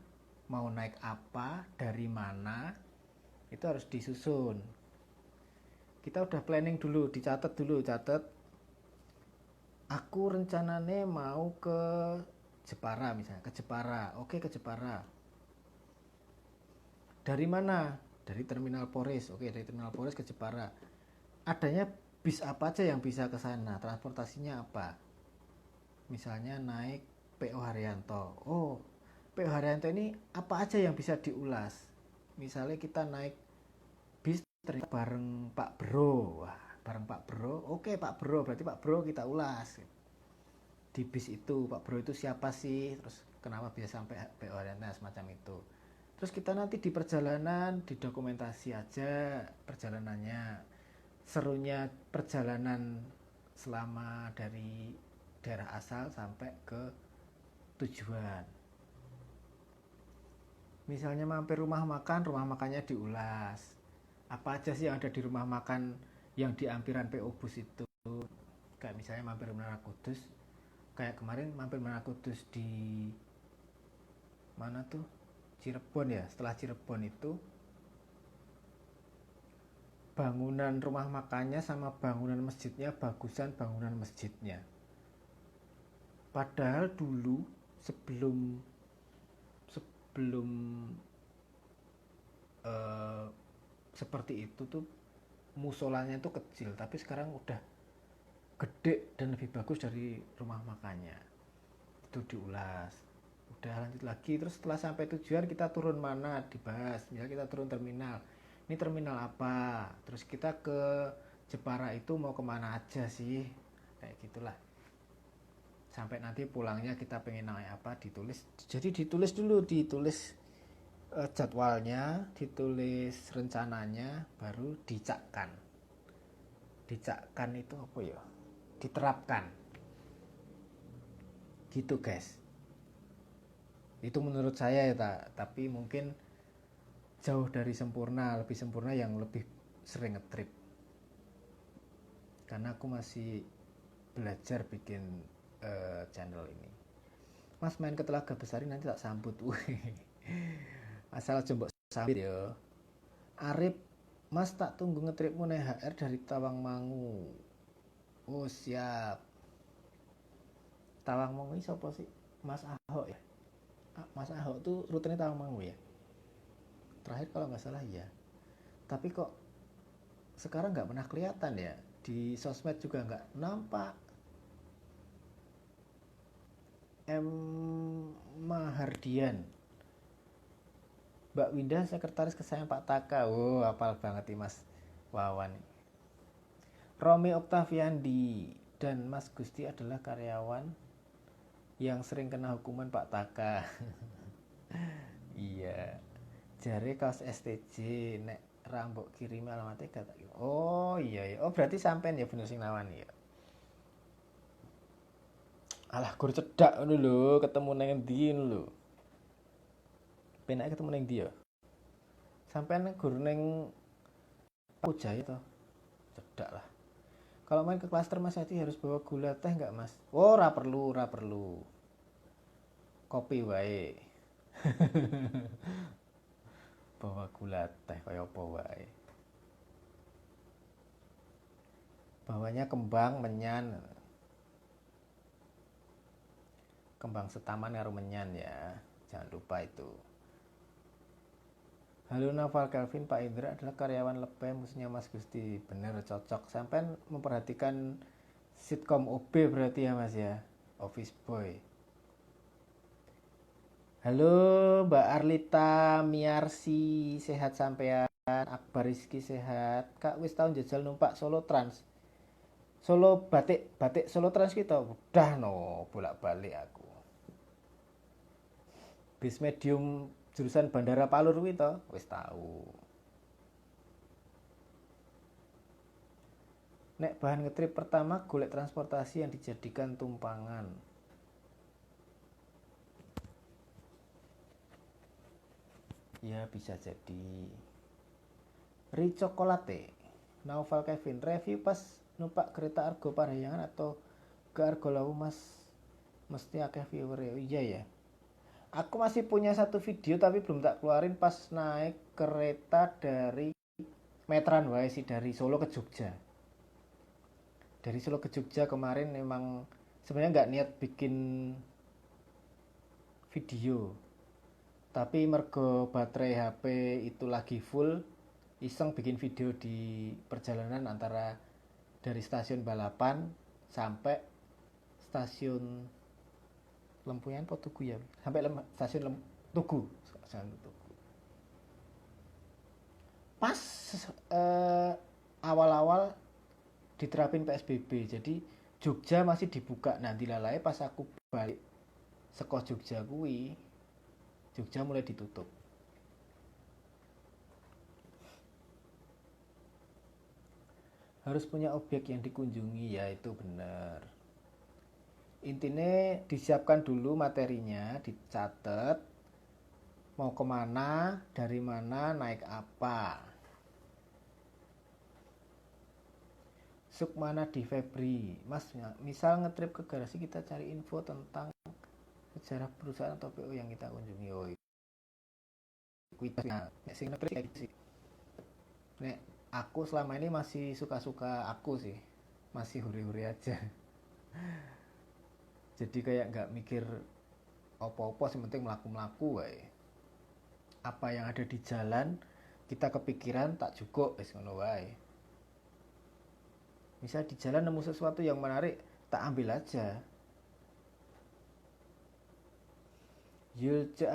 mau naik apa, dari mana, itu harus disusun. Kita udah planning dulu, dicatat dulu, catat. Aku rencananya mau ke Jepara misalnya, ke Jepara. Oke, ke Jepara. Dari mana? Dari Terminal Polres. Oke, dari Terminal Polres ke Jepara. Adanya bis apa aja yang bisa ke sana? Transportasinya apa? Misalnya naik PO Haryanto. Oh, PO Haryanto ini apa aja yang bisa diulas? Misalnya kita naik bis ternyata bareng Pak Bro. Wah, bareng Pak Bro. Oke, Pak Bro, berarti Pak Bro kita ulas. Di bis itu, Pak Bro itu siapa sih? Terus kenapa bisa sampai PO Haryanto semacam itu. Terus kita nanti di perjalanan didokumentasi aja perjalanannya. Serunya perjalanan selama dari daerah asal sampai ke tujuan. Misalnya mampir rumah makannya diulas. Apa aja sih yang ada di rumah makan yang di ampiran PO Bus itu? Kayak misalnya mampir Menara Kudus. Kayak kemarin mampir Menara Kudus di mana tuh? Cirebon ya. Setelah Cirebon itu bangunan rumah makannya sama bangunan masjidnya bagusan bangunan masjidnya. Padahal dulu sebelum seperti itu tuh musolanya itu kecil, tapi sekarang udah gede dan lebih bagus dari rumah makannya. Itu diulas. Udah lanjut lagi, terus setelah sampai tujuan kita turun mana dibahas. Misalnya kita turun terminal. Ini terminal apa? Terus kita ke Jepara itu mau kemana aja sih? Kayak gitulah. Sampai nanti pulangnya kita pengen naik apa ditulis. Jadi ditulis dulu, ditulis jadwalnya, ditulis rencananya, baru dicakkan. Dicakkan itu apa ya? Diterapkan. Gitu guys. Itu menurut saya ya, tapi mungkin jauh dari sempurna, lebih sempurna yang lebih sering ngetrip. Karena aku masih belajar bikin channel ini. Mas main ke Telaga Besari nanti tak sambut. Asal jembok sambit ya. Arif, Mas tak tunggu ngetripmu naik HR dari Tawangmangu. Oh siap. Tawangmangu ini siapa sih? Mas Ahok ya? Mas Ahok tuh rutenya Tawangmangu ya? Terakhir kalau nggak salah ya. Tapi kok sekarang nggak pernah kelihatan ya, di sosmed juga nggak nampak. M. Mahardian, Mbak Winda sekretaris kesayangan Pak Taka. Oh, hafal banget nih Mas Wawan. Romi Oktaviandi dan Mas Gusti adalah karyawan yang sering kena hukuman Pak Taka. Iya. Jare kaos STJ nek rambok kirim alamatnya kata. Oh iya ya. Oh berarti sampean ya bener sing nawan ya. Alah gur cedak ngono lho, ketemu nang endi lho. Penak ketemu nang ndi ya? Sampean gur ning Pujaya toh. Cedak lah. Kalau main ke klaster Mas Hadi harus bawa gula teh nggak Mas? Oh, ora perlu, ora perlu. Kopi wae. Bawa gula teh kaya apa wae. Bawanya kembang menyan. Kembang setaman karo menyan ya. Jangan lupa itu. Halo Naval Kelvin, Pak Indra adalah karyawan lebay musuhnya Mas Gusti. Bener cocok. Sampai memperhatikan sitkom OB berarti ya Mas ya. Office Boy. Halo Mbak Arlita Miarsi, sehat sampean. Akbar Rizky sehat. Kak wis tahun jajal numpak Solo Trans. Solo batik Solo Trans kita udah no bolak-balik aku. Bis medium jurusan Bandara Palur kuwi to, wis tahu. Nek bahan ngetrip pertama golek transportasi yang dijadikan tumpangan. Ya bisa jadi. Ricokolate. Naufal Kevin, review pas numpak kereta Argo Parahyangan atau ke Argo Lawu Mas, mesti akeh viewer ya. Iya ya. Aku masih punya satu video tapi belum tak keluarin pas naik kereta dari Meteran wae sih, dari Solo ke Jogja. Dari Solo ke Jogja kemarin memang sebenarnya nggak niat bikin video, tapi mergo baterai HP itu lagi full, iseng bikin video di perjalanan antara dari stasiun balapan sampai stasiun Lempuyan apa Tugu ya, sampai stasiun Tugu, pas awal-awal diterapin PSBB, jadi Jogja masih dibuka. Nanti lalai pas aku balik seko Jogja kuwi, Jogja mulai ditutup. Harus punya objek yang dikunjungi, ya itu benar. Intinya disiapkan dulu materinya, dicatat mau kemana, dari mana, naik apa. Sukmana di Febri, Mas, misal ngetrip ke garasi kita cari info tentang sejarah perusahaan atau PO yang kita kunjungi. Oh, nek sing ngetrip kayak gitu sih. Nek aku selama ini masih suka-suka aku sih, masih huri-huri aja. Jadi kayak nggak mikir opo-opo, sih penting melaku-melaku wae. Apa yang ada di jalan kita kepikiran tak cukup wis ngono wae. Misal di jalan nemu sesuatu yang menarik, tak ambil aja. Yulce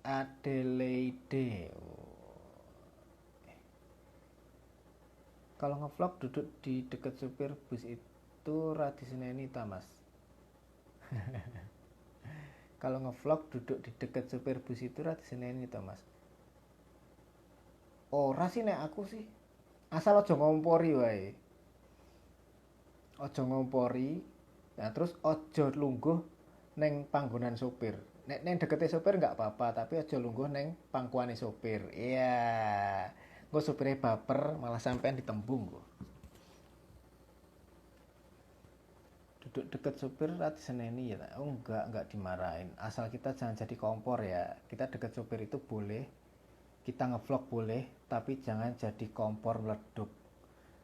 Adelaide. Kalau ngevlog duduk di dekat supir bus itu radiseneni ta Mas? Kalau ngevlog duduk di dekat supir bus itu radiseneni ta Mas? Ora sih nek aku sih. Asal aja ngompori wae. Aja ngompori. Nah terus aja lungguh neng panggonan sopir. Nek neng dekete sopir nggak apa-apa, tapi aja lungguh neng pangkuane sopir. Iya. Gue sopirnya baper malah sampean ditembung gue. Duduk deket sopir rati seneni ya. Oh enggak dimarahin. Asal kita jangan jadi kompor ya. Kita deket sopir itu boleh, kita ngevlog boleh, tapi jangan jadi kompor meleduk.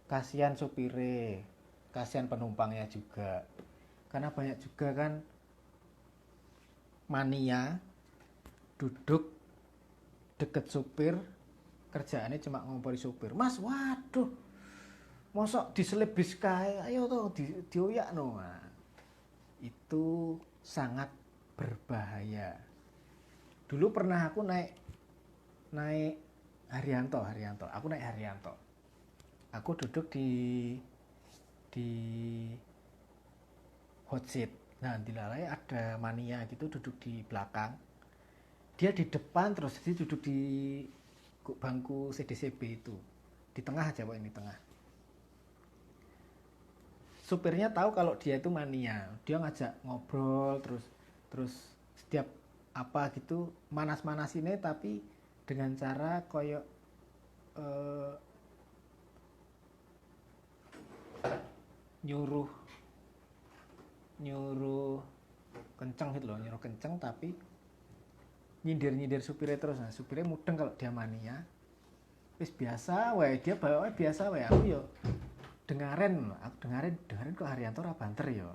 Kasihan supire, kasihan penumpangnya juga. Karena banyak juga kan mania duduk deket supir, kerjaannya cuma ngompori supir. Mas, waduh, mosok diselip bis kae, ayo toh dioyak no. Nah, itu sangat berbahaya. Dulu pernah aku naik Haryanto. Aku naik Haryanto. Aku duduk di hot seat. Nah, dilalai ada mania gitu duduk di belakang. Dia di depan terus dia duduk di bangku CDCB itu. Di tengah aja Pak, ini tengah. Supirnya tahu kalau dia itu mania. Dia ngajak ngobrol terus setiap apa gitu manas-manasinnya tapi dengan cara koyok nyuruh kenceng gitu loh, nyuruh kenceng tapi nyindir supirnya terus. Nah, supirnya mudeng kalau dia mania. Wis biasa wae, dia bawa biasa wae. Aku yo dengarin kok Haryanto ra banter yo.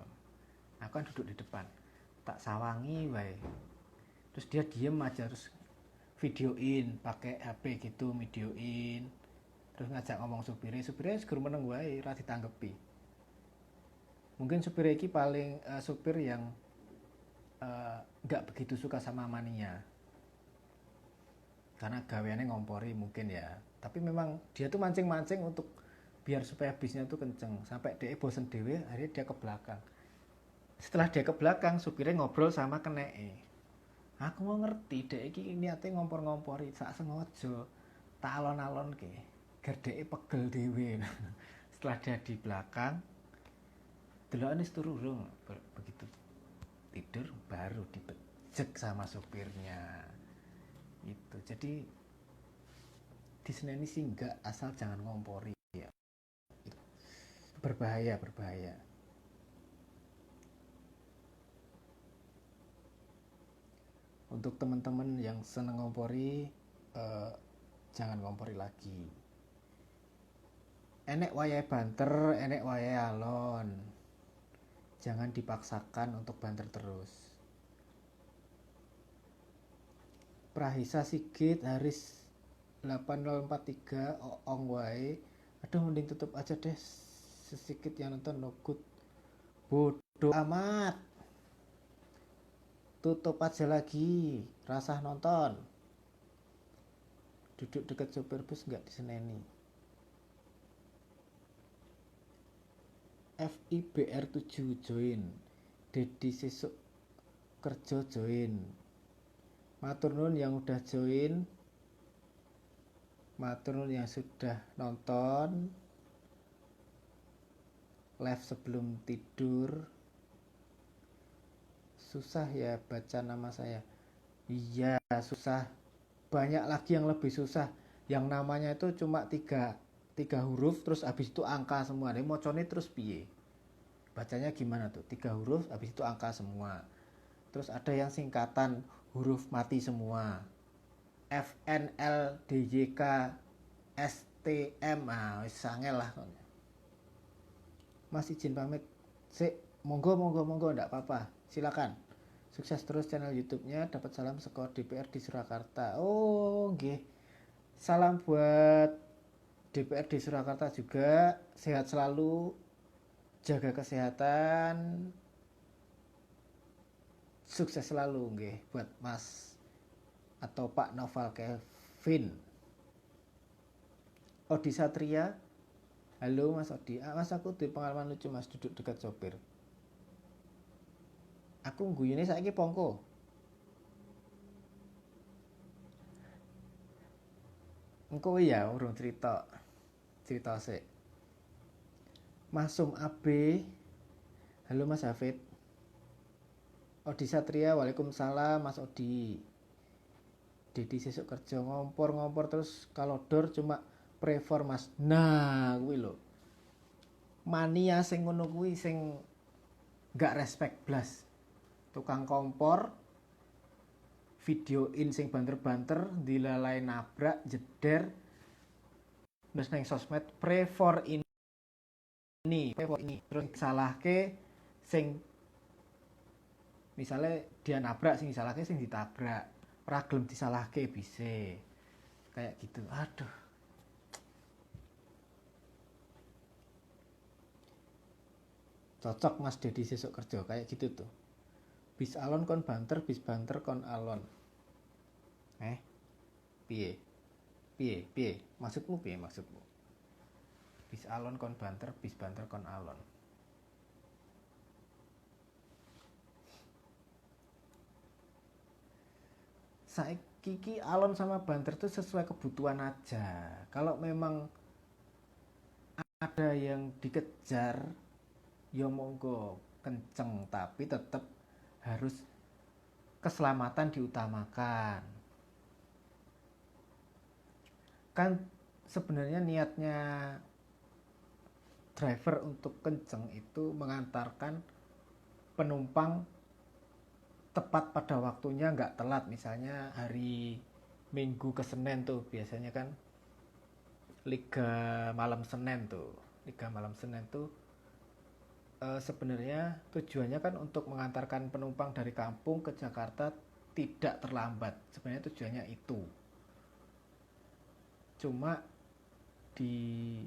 Aku kan duduk di depan. Tak sawangi wae. Terus dia diem aja terus videoin pakai HP gitu, videoin. Terus ngajak ngomong supirnya segur meneng wae ra ditanggepi. Mungkin supir iki paling supir yang nggak begitu suka sama mania karena gaweannya ngompori mungkin ya, tapi memang dia tuh mancing-mancing untuk biar supaya bisnya tuh kenceng sampai dia bosen dewe, akhirnya dia ke belakang. Setelah dia ke belakang supirnya ngobrol sama keneke. Aku mau ngerti dek iki niatnya ngompor-ngompori sak sengaja tak alon-alon ke ger dek pegel dewe. Setelah dia di belakang delokane turun begitu tidur baru dibejek sama supirnya itu. Jadi di Seneni sih enggak, asal jangan ngompori ya. Berbahaya. Untuk teman-teman yang seneng ngompori jangan ngompori lagi. Enek wayahe banter, enek wayahe alon. Jangan dipaksakan untuk banter terus. Prahisa Sigit Haris 8043 ong wae. Aduh mending tutup aja deh, sedikit yang nonton no good. Bodoh amat, tutup aja lagi, rasah nonton. Duduk dekat sopir bus nggak diseneni. FIBR7 join, Dedi Sesuk kerja join. Matur nuwun yang udah join, matur nuwun yang sudah nonton live sebelum tidur. Susah ya baca nama saya. Iya susah, banyak lagi yang lebih susah, yang namanya itu cuma tiga huruf terus habis itu angka semua. Ini mocone terus piye, bacanya gimana tuh? 3 huruf habis itu angka semua. Terus ada yang singkatan huruf mati semua, FNLDYK STM. Ah wis sangel lah. Mas izin pamit sik, monggo ndak apa-apa, silakan. Sukses terus channel YouTube-nya, dapat salam skor DPR di Surakarta. Oh nggih, salam buat DPR di Surakarta juga, sehat selalu, jaga kesehatan, sukses selalu nggih buat Mas atau Pak Noval Kevin. Odi Satria, halo Mas Odi. Mas aku di pengalaman lucu Mas, duduk dekat sopir. Aku guyune saiki pongko. Engko ya urung cerita sik. Masum AB, halo Mas Hafid. Odi Satria, waalaikumsalam Mas Odi. Dedi Sesuk kerja ngompor terus kalau dor cuma prefor Mas. Nah kuwi lho, mania sing ngono kuwi sing gak respect blas. Tukang kompor videoin sing banter-banter, dilalai nabrak, jeder, terus neng sosmed prefor ini terus salahke sing misalnya dia nabrak, sing disalahke sing ditabrak, ora gelem disalahke bise. kayak gitu. Aduh, cocok Mas Dedi sesuk kerja kayak gitu tuh. Bis alon kon banter, bis banter kon alon. Piye? Piye? Maksudmu piye maksudmu? Bis alon kon banter, bis banter kon alon. Saiki ki alon sama banter tuh sesuai kebutuhan aja. Kalau memang ada yang dikejar, ya monggo kenceng, tapi tetap harus keselamatan diutamakan. Kan sebenarnya niatnya driver untuk kenceng itu mengantarkan penumpang tepat pada waktunya, nggak telat. Misalnya hari Minggu ke Senin tuh biasanya kan Liga Malam Senin tuh. Liga Malam Senin tuh sebenarnya tujuannya kan untuk mengantarkan penumpang dari kampung ke Jakarta tidak terlambat. Sebenarnya tujuannya itu. Cuma di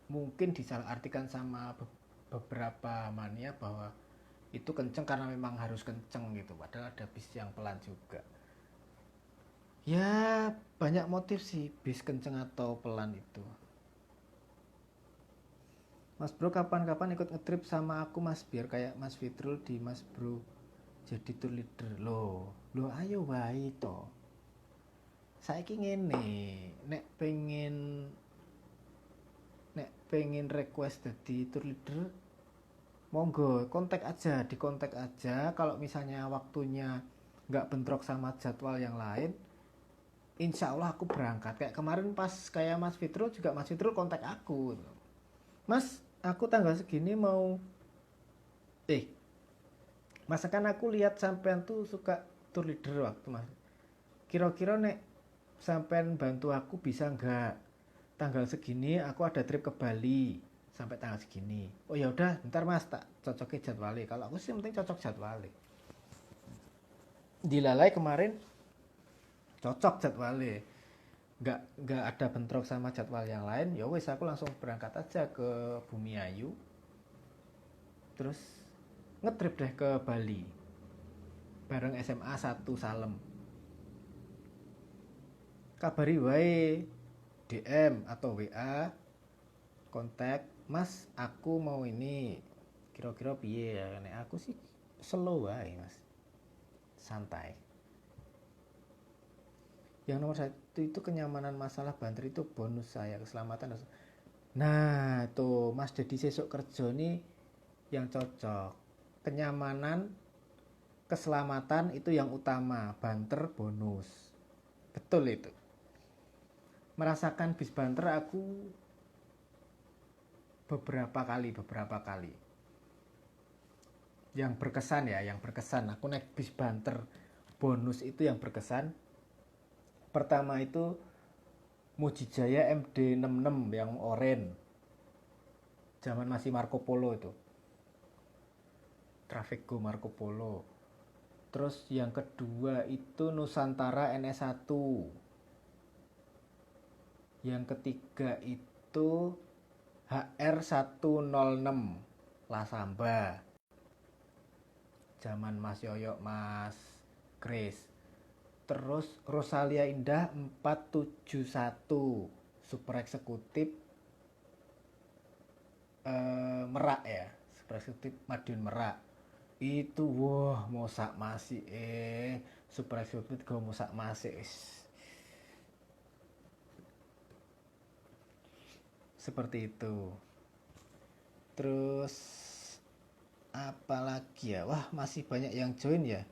mungkin disalahartikan sama beberapa mania bahwa itu kenceng karena memang harus kenceng gitu, padahal ada bis yang pelan juga. Ya banyak motif sih bis kenceng atau pelan itu. Mas Bro kapan-kapan ikut ngetrip sama aku Mas, biar kayak Mas Fitrul di Mas Bro jadi tour leader. Lo ayo wae to. Saiki ngene, nek pengen request jadi tour leader, monggo di kontak aja. Kalau misalnya waktunya nggak bentrok sama jadwal yang lain, insya Allah aku berangkat. Kayak kemarin pas kayak Mas Fitrul juga, Mas Fitrul kontak aku, Mas aku tanggal segini mau Mas kan aku lihat sampean tuh suka tour leader waktu Mas, kira-kira nek sampean bantu aku bisa nggak, tanggal segini aku ada trip ke Bali sampai tanggal segini. Oh ya udah, ntar Mas tak cocokin jadwalnya. Kalau aku sih yang penting cocok jadwalnya. Dilalai kemarin cocok jadwalnya, nggak ada bentrok sama jadwal yang lain. Ya wes aku langsung berangkat aja ke Bumiayu, terus ngetrip deh ke Bali bareng SMA 1 Salem. Kabari wae DM atau WA, kontak, Mas aku mau ini, kira-kira piye ya. Nek aku sih slow wae Mas, santai. Yang nomor satu itu kenyamanan, masalah banter itu bonus saya, keselamatan. Nah tuh Mas jadi sesuk kerja nih yang cocok. Kenyamanan, keselamatan itu yang utama, banter bonus. Betul itu. Merasakan bis banter aku beberapa kali. Yang berkesan aku naik bis banter bonus itu yang berkesan. Pertama itu Mujijaya MD66 yang oren, zaman masih Marco Polo itu, Traffic Go Marco Polo. Terus yang kedua itu Nusantara NS1. Yang ketiga itu HR106 Lasamba, zaman Mas Yoyo, Mas Grace. Terus Rosalia Indah 471 super eksekutif Merak ya, super eksekutif Madiun Merak. Itu wah mosak masih super eksekutif gue mosak masih seperti itu. Terus apalagi ya, wah masih banyak yang join ya.